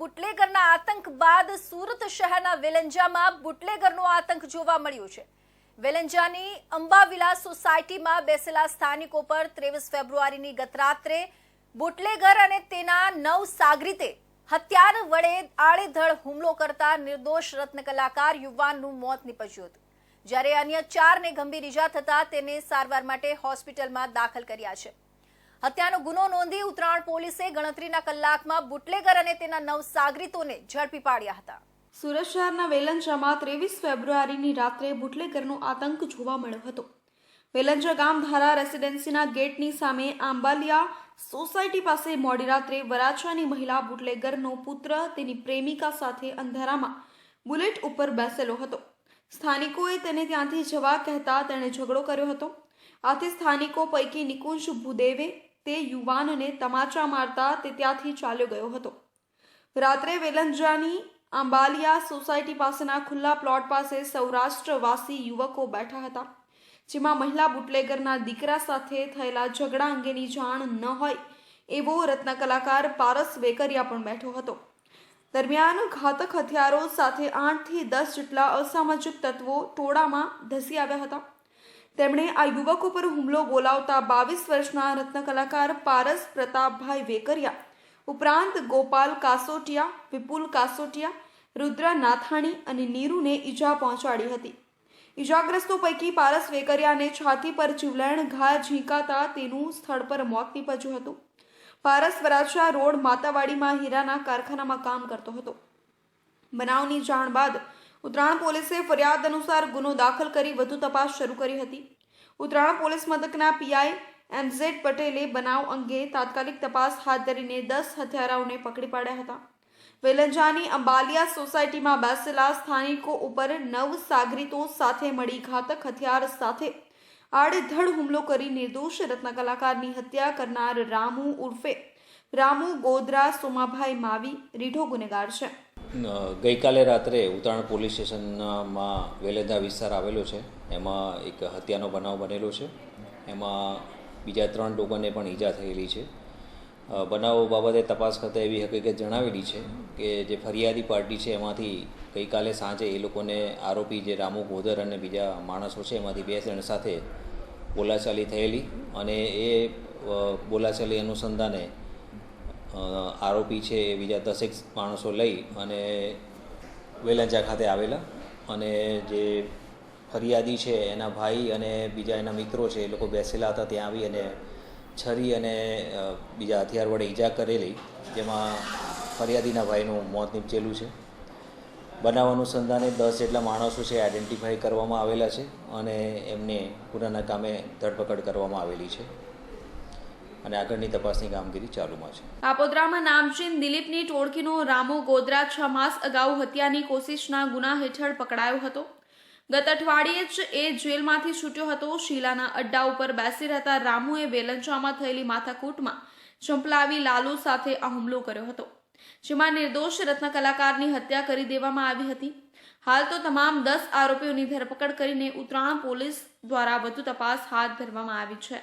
બુટલેગરના આતંક બાદ સુરત શહેરના વેલંજામાં બુટલેગરનો આતંક જોવા મળ્યો છે। વેલંજાની અંબાવિલા સોસાયટીમાં બેસેલા સ્થાનિકો પર 23 ફેબ્રુઆરીની ગતરાત્રે બુટલેગર અને તેના 9 સાગરીતે હથિયાર વડે આડેધડ હુમલો કરતા નિર્દોષ રત્નકલાકાર યુવાનનું મોત નીપજ્યું હતું, જ્યારે અન્ય 4ને ગંભીર ઈજા થતા તેને સારવાર માટે હોસ્પિટલમાં દાખલ કર્યા છે। હત્યાનો ગુનો નોંધી ઉત્તરાયણ પોલીસે ગણતરીના કલાકમાં બુટલેગર અને તેના 9 સાગરીતોને ઝડપી પાડ્યા હતા। સુરત શહેરના વેલંજામાં 23 ફેબ્રુઆરીની રાત્રે બુટલેગરનો આતંક જોવા મળ્યો હતો। વેલંજા ગામધારા રેસિડેન્સીના ગેટની સામે આંબાલિયા સોસાયટી પાસે મોડી રાત્રે વરાછાની મહિલા બુટલેગરનો પુત્ર તેની પ્રેમિકા સાથે અંધારામાં બુલેટ ઉપર બેસેલો હતો। સ્થાનિકોએ તેને ત્યાંથી જવા કહેતા તેણે ઝઘડો કર્યો હતો। આથી સ્થાનિકો પૈકી નિકુંજ ભૂદેવે તે યુવાનને તમાચા મારતા તે ત્યાંથી ચાલ્યો ગયો હતો। રાત્રે વેલંજાની આંબાલિયા સોસાયટી પાસેના ખુલ્લા પ્લોટ પાસે સૌરાષ્ટ્રવાસી યુવકો બેઠા હતા, જેમાં મહિલા બુટલેગરના દીકરા સાથે થયેલા ઝઘડા અંગેની જાણ ન હોય એવો રત્નકલાકાર પારસ વેકરિયા પણ બેઠો હતો। દરમિયાન ઘાતક હથિયારો સાથે 8 થી 10 જેટલા અસામાજિક તત્વો ટોળામાં ધસી આવ્યા હતા। તેમણે આ યુવકો પર હુમલો બોલાવતા 22 વર્ષના રત્નકલાકાર પારસ પ્રતાપભાઈ વેકરિયા ઉપરાંત ગોપાલ કાસોટિયા, વિપુલ કાસોટિયા, રુદ્ર નાથાણી અને નીરુને ઈજા પહોંચાડી હતી। ઈજાગ્રસ્તો પૈકી પારસ વેકરિયાને છાતી પર જીવલેણ ઘા ઝીંકાતા તેનું સ્થળ પર મોત નીપજ્યું હતું। પારસ વરાછા રોડ માતાવાડીમાં હીરાના કારખાનામાં કામ કરતો હતો। બનાવની જાણ બાદ ઉત્તરાયણ પોલીસે ફરિયાદ અનુસાર ગુનો દાખલ કરી વધુ તપાસ શરૂ કરી હતી। ઉત્તરાયણ પોલીસ મથકના પીઆઈ એમઝેડ પટેલે બનાવ અંગે તાત્કાલિક તપાસ હાથ ધરીને 10 હત્યારાઓને પકડી પાડ્યા હતા। વેલંજાની અંબાલિયા સોસાયટીમાં બેસેલા સ્થાનિકો ઉપર 9 સાગરીતો સાથે મળી ઘાતક હથિયાર સાથે આડેધડ હુમલો કરી નિર્દોષ રત્નકલાકારની હત્યા કરનાર રામુ ઉર્ફે રામુ ગોધરા સોમાભાઈ માવી રીઢો ગુનેગાર છે। ગઈકાલે રાત્રે ઉત્તરાયણ પોલીસ સ્ટેશનમાં વેલંજા વિસ્તાર આવેલો છે, એમાં એક હત્યાનો બનાવ બનેલો છે। એમાં બીજા 3 લોકોને પણ ઈજા થયેલી છે। બનાવ બાબતે તપાસ કરતાં એવી હકીકત જણાવેલી છે કે જે ફરિયાદી પાર્ટી છે એમાંથી ગઈકાલે સાંજે એ લોકોને આરોપી જે રામુ ગોધર અને બીજા માણસો છે એમાંથી 2 જણ સાથે બોલાચાલી થયેલી અને એ બોલાચાલી અનુસંધાને આરોપી છે એ બીજા 10 માણસો લઈ અને વેલંજા ખાતે આવેલા અને જે ફરિયાદી છે એના ભાઈ અને બીજા એના મિત્રો છે એ લોકો બેસેલા હતા, ત્યાં આવી અને છરી અને બીજા હથિયાર વડે ઈજા કરેલી, જેમાં ફરિયાદીના ભાઈનું મોત નીપજેલું છે। બનાવ અનુસંધાને 10 જેટલા માણસો છે આઈડેન્ટિફાઈ કરવામાં આવેલા છે અને એમને ગુનાના કામે ધરપકડ કરવામાં આવેલી છે અને આગળની તપાસની કામગીરી ચાલુમાં છે। કાપોદ્રામાં નામચીન દિલીપની ટોળકીનો રામુ ગોધરા 6 માસ અગાઉ હત્યાની કોશિશના ગુના હેઠળ પકડાયો હતો। ગત અઠવાડિયે જ એ જેલમાંથી છૂટ્યો હતો। શીલાના અડ્ડા ઉપર બેસી રહેતા રામુએ વેલંજામાં થયેલી માથાકૂટમાં ચંપલાવી લાલુ સાથે આ હુમલો કર્યો હતો, જેમાં નિર્દોષ રત્નકલાકારની હત્યા કરી દેવામાં આવી હતી। હાલ તો તમામ 10 આરોપીઓની ધરપકડ કરીને ઉત્તરાયણ પોલીસ દ્વારા વધુ તપાસ હાથ ધરવામાં આવી છે।